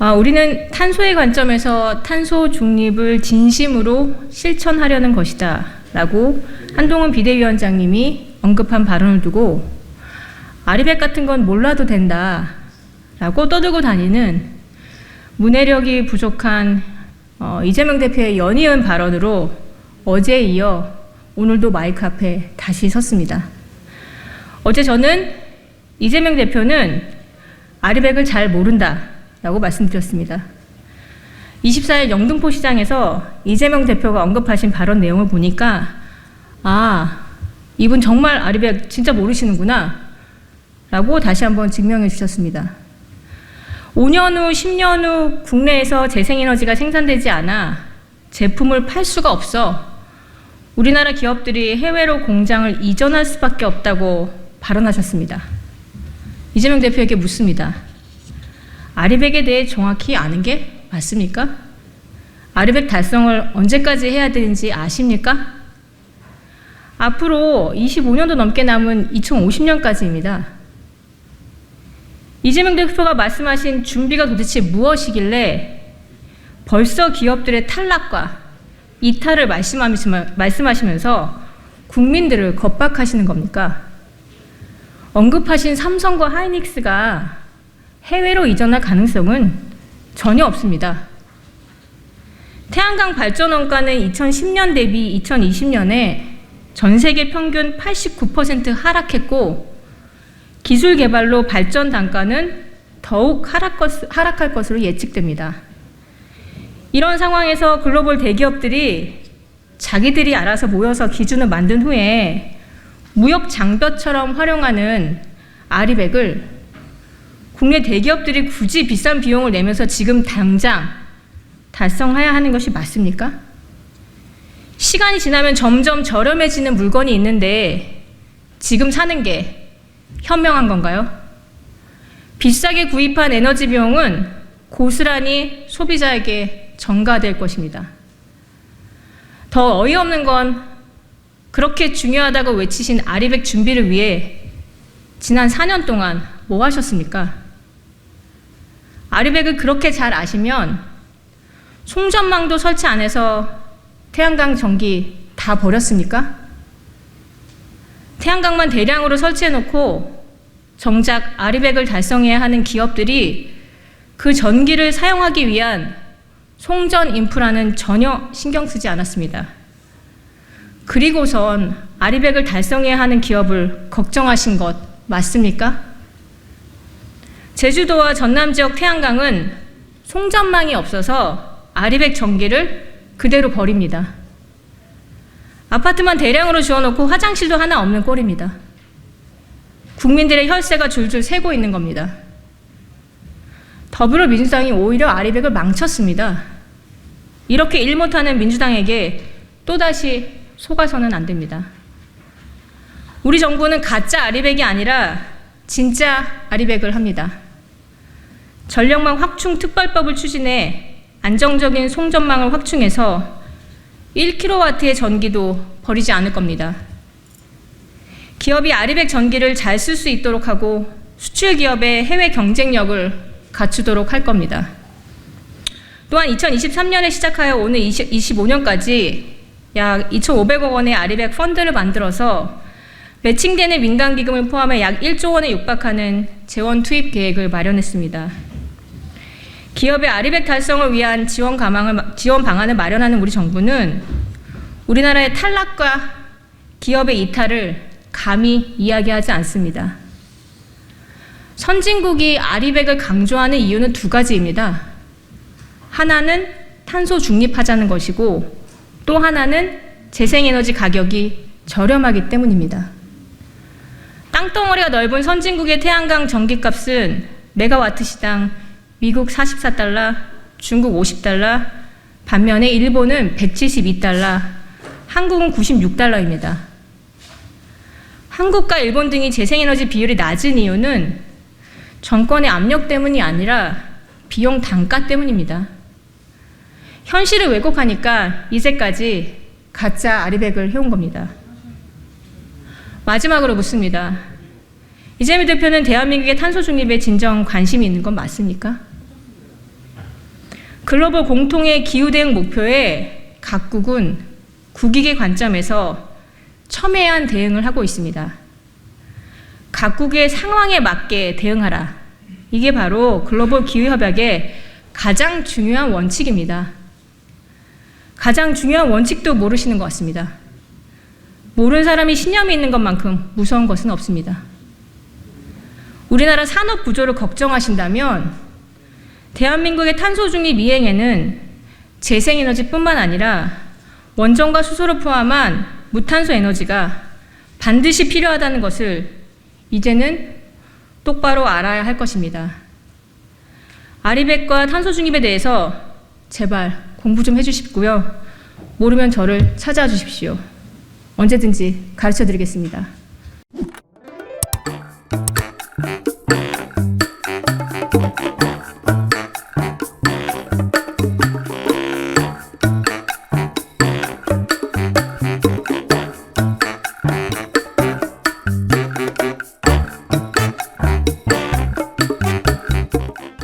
우리는 탄소의 관점에서 탄소 중립을 진심으로 실천하려는 것이다 라고 한동훈 비대위원장님이 언급한 발언을 두고 아리백 같은 건 몰라도 된다 라고 떠들고 다니는 문해력이 부족한 이재명 대표의 연이은 발언으로 어제에 이어 오늘도 마이크 앞에 다시 섰습니다. 어제 저는 이재명 대표는 아리백을 잘 모른다 라고 말씀드렸습니다. 24일 영등포 시장에서 이재명 대표가 언급하신 발언 내용을 보니까 이분 정말 아리백 진짜 모르시는구나 라고 다시 한번 증명해 주셨습니다. 5년 후, 10년 후 국내에서 재생에너지가 생산되지 않아 제품을 팔 수가 없어 우리나라 기업들이 해외로 공장을 이전할 수밖에 없다고 발언하셨습니다. 이재명 대표에게 묻습니다. 아리백에 대해 정확히 아는 게 맞습니까? 아리백 달성을 언제까지 해야 되는지 아십니까? 앞으로 25년도 넘게 남은 2050년까지입니다. 이재명 대표가 말씀하신 준비가 도대체 무엇이길래 벌써 기업들의 탈락과 이탈을 말씀하시면서 국민들을 겁박하시는 겁니까? 언급하신 삼성과 하이닉스가 해외로 이전할 가능성은 전혀 없습니다. 태양광 발전 원가는 2010년 대비 2020년에 전 세계 평균 89% 하락했고 기술 개발로 발전 단가는 더욱 하락할 것으로 예측됩니다. 이런 상황에서 글로벌 대기업들이 자기들이 알아서 모여서 기준을 만든 후에 무역 장벽처럼 활용하는 아리백을 국내 대기업들이 굳이 비싼 비용을 내면서 지금 당장 달성해야 하는 것이 맞습니까? 시간이 지나면 점점 저렴해지는 물건이 있는데 지금 사는 게 현명한 건가요? 비싸게 구입한 에너지 비용은 고스란히 소비자에게 전가될 것입니다. 더 어이없는 건 그렇게 중요하다고 외치신 아리백 준비를 위해 지난 4년 동안 뭐 하셨습니까? 아리백을 그렇게 잘 아시면 송전망도 설치 안 해서 태양광 전기 다 버렸습니까? 태양광만 대량으로 설치해놓고 정작 아리백을 달성해야 하는 기업들이 그 전기를 사용하기 위한 송전 인프라는 전혀 신경 쓰지 않았습니다. 그리고선 아리백을 달성해야 하는 기업을 걱정하신 것 맞습니까? 제주도와 전남 지역 태양광은 송전망이 없어서 아리백 전기를 그대로 버립니다. 아파트만 대량으로 지어놓고 화장실도 하나 없는 꼴입니다. 국민들의 혈세가 줄줄 새고 있는 겁니다. 더불어민주당이 오히려 아리백을 망쳤습니다. 이렇게 일 못하는 민주당에게 또다시 속아서는 안 됩니다. 우리 정부는 가짜 아리백이 아니라 진짜 아리백을 합니다. 전력망 확충 특별법을 추진해 안정적인 송전망을 확충해서 1kW의 전기도 버리지 않을 겁니다. 기업이 아리백 전기를 잘 쓸 수 있도록 하고 수출 기업의 해외 경쟁력을 갖추도록 할 겁니다. 또한 2023년에 시작하여 오늘 25년까지 약 2,500억 원의 아리백 펀드를 만들어서 매칭되는 민간기금을 포함해 약 1조 원에 육박하는 재원 투입 계획을 마련했습니다. 기업의 아리백 달성을 위한 지원 방안을 마련하는 우리 정부는 우리나라의 탈락과 기업의 이탈을 감히 이야기하지 않습니다. 선진국이 아리백을 강조하는 이유는 두 가지입니다. 하나는 탄소 중립하자는 것이고 또 하나는 재생에너지 가격이 저렴하기 때문입니다. 땅덩어리가 넓은 선진국의 태양광 전기값은 메가와트 시당 미국 44달러, 중국 50달러, 반면에 일본은 172달러, 한국은 96달러입니다. 한국과 일본 등이 재생에너지 비율이 낮은 이유는 정권의 압력 때문이 아니라 비용 단가 때문입니다. 현실을 왜곡하니까 이제까지 가짜 아리백을 해온 겁니다. 마지막으로 묻습니다. 이재명 대표는 대한민국의 탄소 중립에 진정 관심이 있는 건 맞습니까? 글로벌 공통의 기후대응 목표에 각국은 국익의 관점에서 첨예한 대응을 하고 있습니다. 각국의 상황에 맞게 대응하라. 이게 바로 글로벌 기후협약의 가장 중요한 원칙입니다. 가장 중요한 원칙도 모르시는 것 같습니다. 모르는 사람이 신념이 있는 것만큼 무서운 것은 없습니다. 우리나라 산업 구조를 걱정하신다면 대한민국의 탄소 중립 이행에는 재생에너지뿐만 아니라 원전과 수소를 포함한 무탄소 에너지가 반드시 필요하다는 것을 이제는 똑바로 알아야 할 것입니다. 아리백과 탄소 중립에 대해서 제발 공부 좀 해주시고요. 모르면 저를 찾아와 주십시오. 언제든지 가르쳐 드리겠습니다.